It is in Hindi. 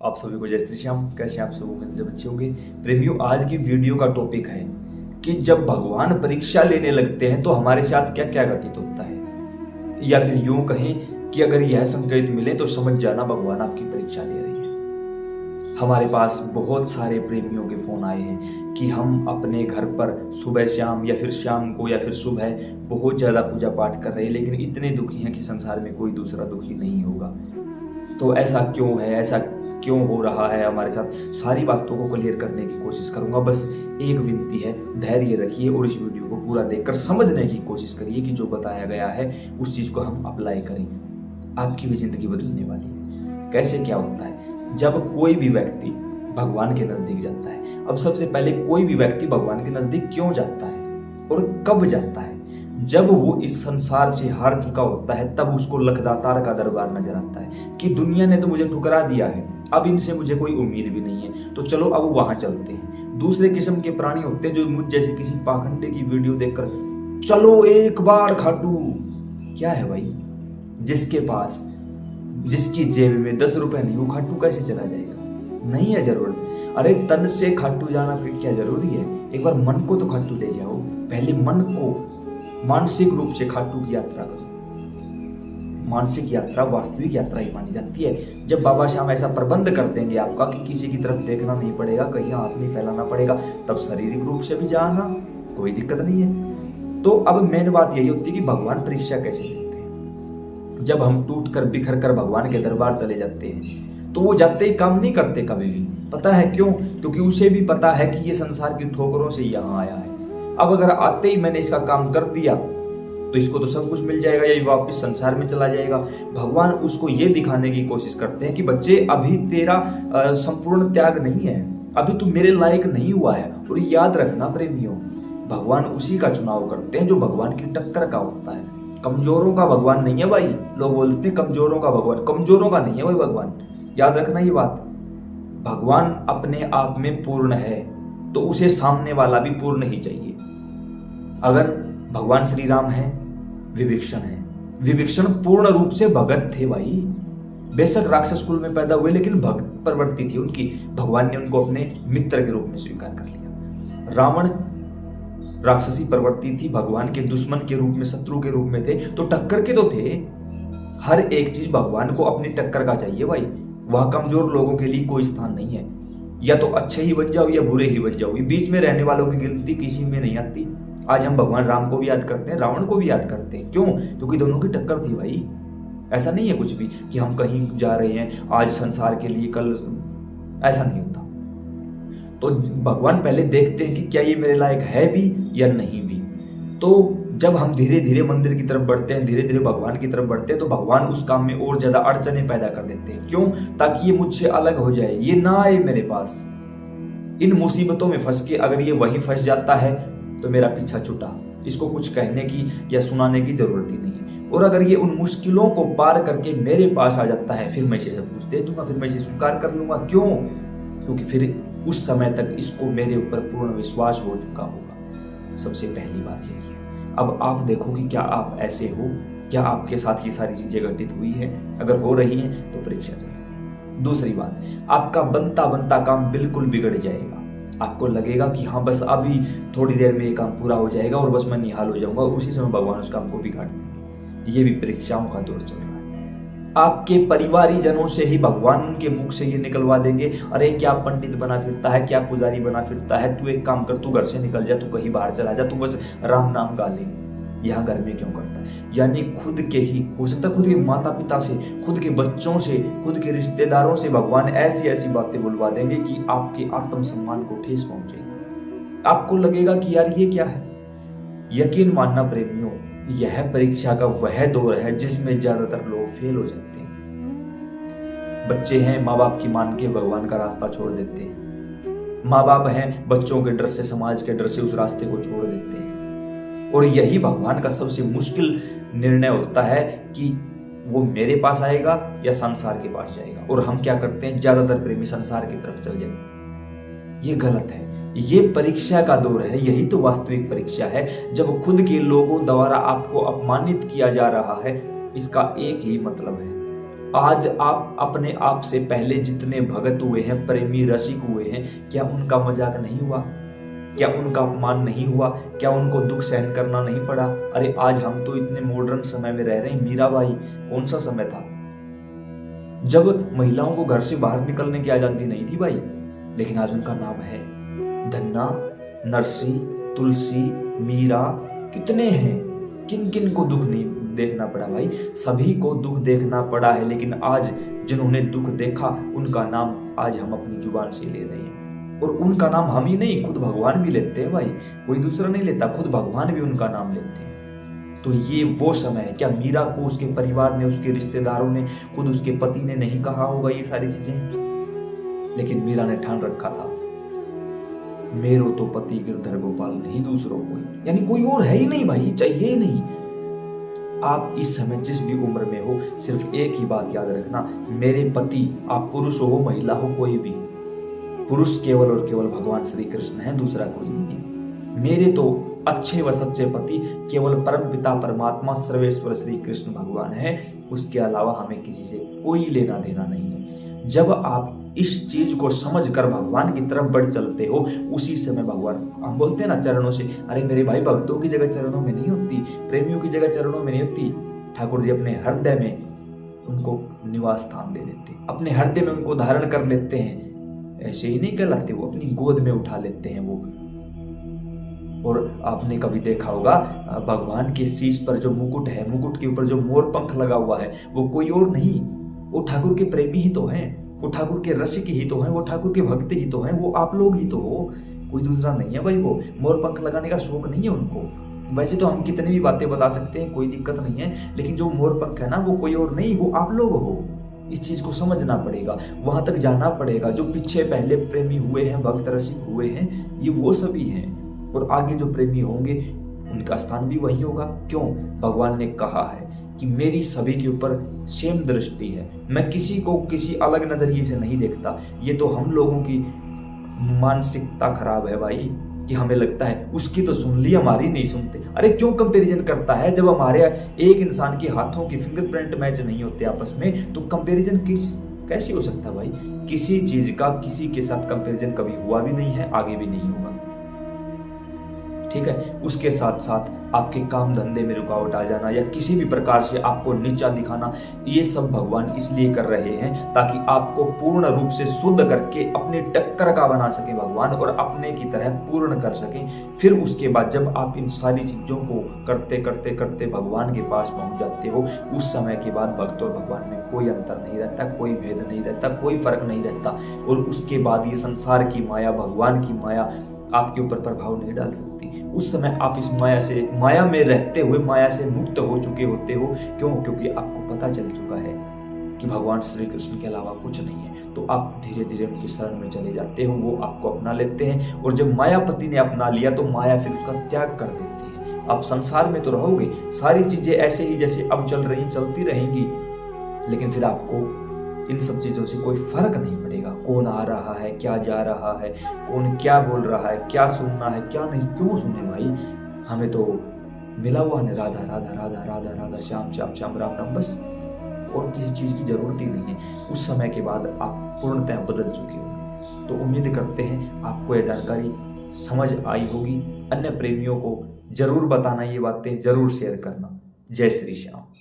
आप सभी को जय श्री श्याम। कैसे आप सब उम्मीद जब अच्छे होंगे। प्रेमियों, आज की वीडियो का टॉपिक है कि जब भगवान परीक्षा लेने लगते हैं तो हमारे साथ क्या क्या घटित होता है, या फिर यूं कहें कि अगर यह संकेत मिले तो समझ जाना भगवान आपकी परीक्षा ले रही है। हमारे पास बहुत सारे प्रेमियों के फोन आए हैं कि हम अपने घर पर सुबह शाम या फिर शाम को या फिर सुबह बहुत ज्यादा पूजा पाठ कर रहे हैं, लेकिन इतने दुखी हैं कि संसार में कोई दूसरा दुखी नहीं होगा। तो ऐसा क्यों है, ऐसा क्यों हो रहा है हमारे साथ, सारी बातों को क्लियर करने की कोशिश करूंगा। बस एक विनती है, धैर्य रखिए और इस वीडियो को पूरा देखकर समझने की कोशिश करिए कि जो बताया गया है उस चीज को हम अप्लाई करें। आपकी भी जिंदगी बदलने वाली है। कैसे क्या होता है जब कोई भी व्यक्ति भगवान के नजदीक जाता है। अब सबसे पहले, कोई भी व्यक्ति भगवान के नजदीक क्यों जाता है और कब जाता है? जब वो इस संसार से हार चुका होता है, तब उसको लखदातार का दरबार नजर आता है कि दुनिया ने तो मुझे ठुकरा दिया है, अब इनसे मुझे कोई उम्मीद भी नहीं है, तो चलो अब वहां चलते हैं। दूसरे किस्म के प्राणी होते हैं जो मुझ जैसे किसी पाखंडे की वीडियो देखकर चलो एक बार खाटू। क्या है भाई, जिसके पास, जिसकी जेब में 10 रुपए नहीं, वो खाटू कैसे चला जाएगा? नहीं है जरूरत। अरे तन से खाटू जाना क्या जरूरी है? एक बार मन को तो खाटू ले जाओ। पहले मन को मानसिक रूप से खाटू की यात्रा करो। मानसिक यात्रा वास्तविक यात्रा ही मानी जाती है। जब बाबा श्याम ऐसा प्रबंध कर देंगे आपका कि किसी की तरफ देखना नहीं पड़ेगा, कहीं हाथ नहीं फैलाना पड़ेगा, तब शारीरिक रूप से भी जाना कोई दिक्कत नहीं है। तो अब मेन बात यही होती है कि भगवान परीक्षा कैसे लेते हैं। जब हम टूट कर बिखर कर भगवान के दरबार चले जाते हैं तो वो जाते ही काम नहीं करते कभी भी। पता है क्यों? क्योंकि उसे भी पता है कि ये संसार की ठोकरों से यहाँ आया है। अब अगर आते ही मैंने इसका काम कर दिया तो इसको तो सब कुछ मिल जाएगा, या वापस संसार में चला जाएगा। भगवान उसको ये दिखाने की कोशिश करते हैं कि बच्चे, अभी तेरा संपूर्ण त्याग नहीं है, अभी तू मेरे लायक नहीं हुआ है। और याद रखना प्रेमियों, भगवान उसी का चुनाव करते हैं जो भगवान की टक्कर का होता है। कमजोरों का भगवान नहीं है भाई। लोग बोलते हैं कमजोरों का भगवान, कमजोरों का नहीं है भाई भगवान। याद रखना ये बात। भगवान अपने आप में पूर्ण है तो उसे सामने वाला भी पूर्ण ही चाहिए। अगर भगवान श्री राम है, विभीषण है, विभीषण पूर्ण रूप से भगत थे भाई। बेशक राक्षस कुल में पैदा हुए, लेकिन भक्त प्रवृत्ति थी उनकी। भगवान ने उनको अपने मित्र के रूप में स्वीकार कर लिया। रावण राक्षसी प्रवृत्ति थी, भगवान के दुश्मन के रूप में, शत्रु के रूप में थे, तो टक्कर के तो थे। हर एक चीज भगवान को अपनी टक्कर का चाहिए भाई। वह कमजोर लोगों के लिए कोई स्थान नहीं है। या तो अच्छे ही बन जाओ या बुरे ही बन जाओ, बीच में रहने वालों की गिनती किसी में नहीं आती। आज हम भगवान राम को भी याद करते हैं, रावण को भी याद करते हैं। क्यों? क्योंकि दोनों की टक्कर थी भाई। ऐसा नहीं है कुछ भी कि हम कहीं जा रहे हैं आज संसार के लिए, कल ऐसा नहीं होता। तो भगवान पहले देखते हैं कि क्या ये मेरे लायक है भी या नहीं भी। तो जब हम धीरे धीरे मंदिर की तरफ बढ़ते हैं, धीरे धीरे भगवान की तरफ बढ़ते हैं, तो भगवान उस काम में और ज्यादा अड़चने पैदा कर देते हैं। क्यों? ताकि ये मुझसे अलग हो जाए, ये ना आए मेरे पास। इन मुसीबतों में फंस के अगर ये वहीं फंस जाता है तो मेरा पीछा छूटा, इसको कुछ कहने की या सुनाने की जरूरत ही नहीं है। और अगर ये उन मुश्किलों को पार करके मेरे पास आ जाता है, फिर मैं इसे सब कुछ दे दूंगा, फिर मैं इसे स्वीकार कर लूंगा। क्यों? क्योंकि फिर उस समय तक इसको मेरे ऊपर पूर्ण विश्वास हो चुका होगा। सबसे पहली बात यही है। अब आप देखो कि क्या आप ऐसे हो, क्या आपके साथ ये सारी चीजें घटित हुई है? अगर हो रही हैं तो परीक्षा चल रही है। दूसरी बात, आपका बनता बनता काम बिल्कुल बिगड़ जाएगा। आपको लगेगा कि हाँ बस अभी थोड़ी देर में ये काम पूरा हो जाएगा और बस मैं निहाल हो जाऊंगा, उसी समय भगवान उस काम को बिगाड़ देंगे। ये भी परीक्षाओं का दौर चल रहा है। आपके परिवारी जनों से ही भगवान उनके मुख से ये निकलवा देंगे, अरे क्या पंडित बना फिरता है, क्या पुजारी बना फिरता है, तू एक काम कर, तू घर से निकल जा, तू कहीं बाहर चला जा, तू बस राम नाम गा ले, यहाँ घर में क्यों करता है। यानी खुद के ही, हो सकता है खुद के माता पिता से, खुद के बच्चों से, खुद के रिश्तेदारों से भगवान ऐसी ऐसी बातें बुलवा देंगे कि आपके आत्मसम्मान को ठेस पहुंचेगी। आपको लगेगा कि यार ये क्या है। यकीन मानना प्रेमियों, यह परीक्षा का वह दौर है जिसमें ज्यादातर लोग फेल हो जाते हैं। बच्चे हैं, माँ बाप की मान के भगवान का रास्ता छोड़ देते हैं। माँ बाप हैं, बच्चों के डर से, समाज के डर से उस रास्ते को छोड़ देते हैं। और यही भगवान का सबसे मुश्किल निर्णय होता है कि वो मेरे पास आएगा या संसार के पास जाएगा। और हम क्या करते हैं, ज्यादातर प्रेमी संसार की तरफ चल जाते। ये गलत है। ये परीक्षा का दौर है, यही तो वास्तविक परीक्षा है। जब खुद के लोगों द्वारा आपको अपमानित किया जा रहा है, इसका एक ही मतलब है, आज आप अपने आप से पहले जितने भगत हुए हैं, प्रेमी रसिक हुए हैं, क्या उनका मजाक नहीं हुआ? क्या उनका अपमान नहीं हुआ? क्या उनको दुख सहन करना नहीं पड़ा? अरे आज हम तो इतने मॉडर्न समय में रह रहे हैं। मीराबाई कौन सा समय था जब महिलाओं को घर से बाहर निकलने की आजादी नहीं थी भाई? लेकिन आज उनका नाम है। धन्ना, नरसी, तुलसी, मीरा, कितने हैं, किन किन को दुख नहीं देखना पड़ा भाई? सभी को दुख देखना पड़ा है, लेकिन आज जिन्होंने दुख देखा उनका नाम आज हम अपनी जुबान से ले रहे हैं। और उनका नाम हम ही नहीं, खुद भगवान भी लेते हैं भाई। कोई दूसरा नहीं लेता, खुद भगवान भी उनका नाम लेते हैं। तो ये वो समय है। क्या मीरा को उसके परिवार ने, उसके रिश्तेदारों ने, खुद उसके पति ने नहीं कहा होगा ये सारी चीजें? लेकिन मीरा ने ठान रखा था, मेरो तो पति गिरधर गोपाल नहीं दूसरों कोई, यानी कोई और है ही नहीं भाई, चाहिए ही नहीं। आप इस समय जिस भी उम्र में हो, सिर्फ एक ही बात याद रखना, मेरे पति, आप पुरुष हो महिला हो कोई भी, पुरुष केवल और केवल भगवान श्री कृष्ण है, दूसरा कोई नहीं है। मेरे तो अच्छे व सच्चे पति केवल परम पिता परमात्मा सर्वेश्वर श्री कृष्ण भगवान है। उसके अलावा हमें किसी से कोई लेना देना नहीं है। जब आप इस चीज को समझकर भगवान की तरफ बढ़ चलते हो, उसी समय भगवान, हम बोलते हैं ना चरणों से, अरे मेरे भाई भक्तों की जगह चरणों में नहीं होती, प्रेमियों की जगह चरणों में नहीं होती। ठाकुर जी अपने हृदय में उनको निवास स्थान दे देते, अपने हृदय में उनको धारण कर लेते हैं। ऐसे ही नहीं कहलाते, वो अपनी गोद में उठा लेते हैं वो। और आपने कभी देखा होगा भगवान के शीश पर जो मुकुट है, मुकुट के ऊपर जो मोर पंख लगा हुआ है, वो कोई और नहीं, वो ठाकुर के प्रेमी ही तो हैं, वो ठाकुर के रसिक ही तो हैं, वो ठाकुर के भक्त ही तो हैं, वो आप लोग ही तो हो, कोई दूसरा नहीं है भाई। वो मोर पंख लगाने का शौक नहीं है उनको। वैसे तो हम कितनी भी बातें बता सकते हैं, कोई दिक्कत नहीं है, लेकिन जो मोर पंख है ना, वो कोई और नहीं, वो आप लोग हो। इस चीज को समझना पड़ेगा, वहां तक जाना पड़ेगा। जो पीछे पहले प्रेमी हुए हैं, भक्त रसिक हुए हैं, ये वो सभी हैं। और आगे जो प्रेमी होंगे उनका स्थान भी वही होगा। क्यों? भगवान ने कहा है कि मेरी सभी के ऊपर सेम दृष्टि है, मैं किसी को किसी अलग नजरिए से नहीं देखता। ये तो हम लोगों की मानसिकता खराब है भाई, कि हमें लगता है उसकी तो सुन ली, हमारी नहीं सुनते। अरे क्यों कंपैरिजन करता है? जब हमारे एक इंसान के हाथों की फिंगरप्रिंट मैच नहीं होते आपस में, तो कंपैरिजन कैसे हो सकता है भाई? किसी चीज का किसी के साथ कंपैरिजन कभी हुआ भी नहीं है, आगे भी नहीं होगा। ठीक है, उसके साथ साथ आपके काम धंधे में रुकावट आ जाना या किसी भी प्रकार से आपको नीचा दिखाना, ये सब भगवान इसलिए कर रहे हैं ताकि आपको पूर्ण रूप से शुद्ध करके अपने टक्कर का बना सके भगवान, और अपने की तरह पूर्ण कर सके। फिर उसके बाद जब आप इन सारी चीजों को करते करते करते भगवान के पास पहुंच जाते हो, उस समय के बाद भक्त और भगवान में कोई अंतर नहीं रहता, कोई भेद नहीं रहता, कोई फर्क नहीं रहता। और उसके बाद ये संसार की माया, भगवान की माया आपके ऊपर प्रभाव नहीं डाल सकती। उस समय आप इस माया में रहते हुए माया से मुक्त हो चुके होते हो। क्यों? क्योंकि आपको पता चल चुका है कि भगवान श्री कृष्ण के अलावा कुछ नहीं है। तो आप धीरे धीरे उनकी शरण में चले जाते हो, वो आपको अपना लेते हैं। और जब मायापति ने अपना लिया तो माया फिर उसका त्याग कर देती है। आप संसार में तो रहोगे, सारी चीजें ऐसे ही जैसे अब चल रही चलती रहेंगी, लेकिन फिर आपको इन सब चीजों से कोई फर्क नहीं पड़ेगा। कौन आ रहा है, क्या जा रहा है, कौन क्या बोल रहा है, क्या सुनना है, क्या नहीं, क्यों सुने भाई? हमें तो मिला हुआ है राधा राधा राधा राधा राधा, श्याम श्याम श्याम राम राम, बस। और किसी चीज की जरूरत ही नहीं है। उस समय के बाद आप पूर्णतः बदल चुके हो। तो उम्मीद करते हैं आपको यह जानकारी समझ आई होगी। अन्य प्रेमियों को जरूर बताना, ये बातें जरूर शेयर करना। जय श्री श्याम।